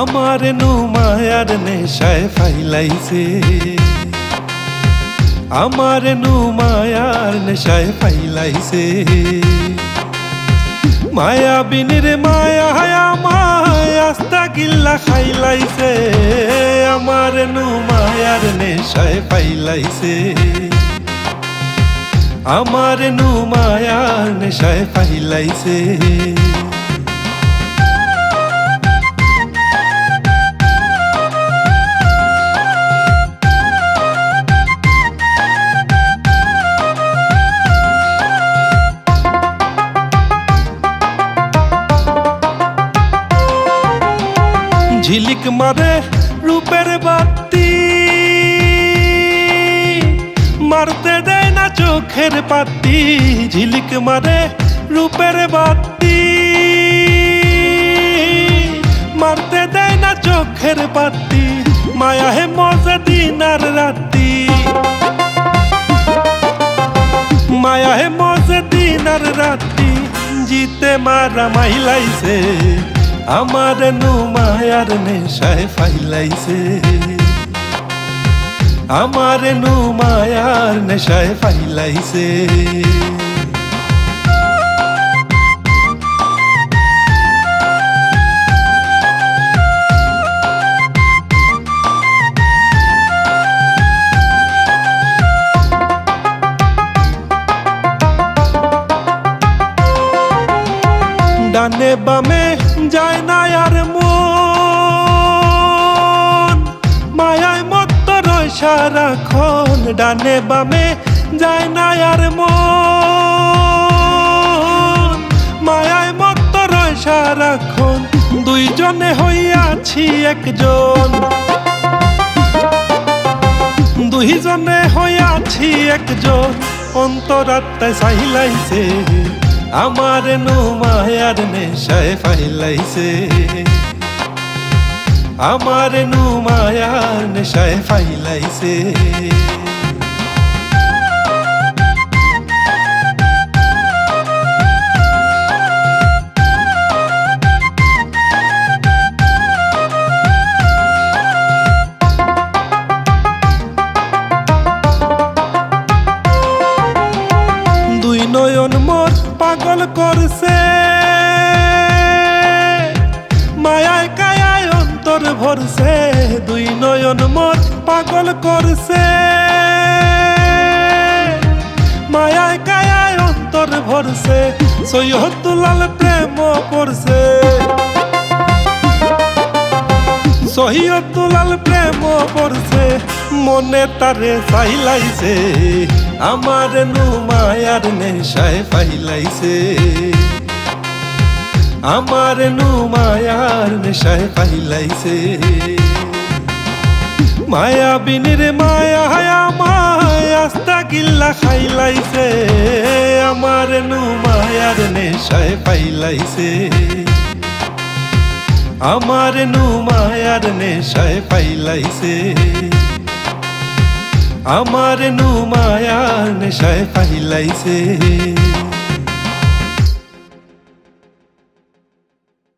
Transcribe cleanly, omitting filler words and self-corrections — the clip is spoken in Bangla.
আমার নু মায়ার নেশায় ফাইলাইছে, আমার নু মায়ার নেশায় ফাইলাইছে। মায়া বিনির মায়া আমায় আস্তা গিল্লা খাইলাইছে, আমার নু মায়ার নেশায় ফাইলাইছে, আমার নু মায়ার নেশায় ফাইলাইছে। ঝিলিক মারে রূপের বাতি, মারতে দেয় না চোখের পাতি। ঝিলিক মারে রূপের বাতি, মারতে দেয় না চোখের পাতি। মায়া হে মজা দিন আর রাতি, মায়া হে মজা দিন আর রাতি। জিতে মারা মাইলাইছে, আমার নু মায়ার নেশায় ফাইলাইছে, আমার নু মায়ার নেশায় ফাইলাইছে। ডানে বামে যায় না আর মন, মায়ায় মত্ত রয় সারাক্ষণ। ডানে বামে যায় না আর মন, মায়ায় মত্ত রয় সারাক্ষণ। দুইজনে হইয়াছি একজন, দুইজনে হইয়াছি একজন। অন্তরাত্মায় চাইলাইছে, আমার নু মায়ার নেশায় ফাইলাইছে, আমার নু মায়ার নেশায় ফাইলাইছে। দুই নয়ন মোর পাগল করছে, মায়ায় কায়ায় অন্তর ভরছে। দুই নয়ন মোর পাগল করছে, মায়ায় কায়ায় অন্তর ভরছে। সৈয়দুলাল প্রেম পড়ছে, সৈয়দুলাল প্রেম পড়ছে। মনে তারে চাইলাইছে, আমার নু মায়ার নেশায় ফাইলাইছে, আমার নু মায়ার নেশায় ফাইলাইছে। মায়া বিনির মায়া আমায় আস্তা গিল্লা খাইলাইছে, আমার নু মায়ার নেশায় ফাইলাইছে, আমার নু মায়ার নেশায় ফাইলাইছে, আমার নু মায়ার নেশায় ফাইলাইছে।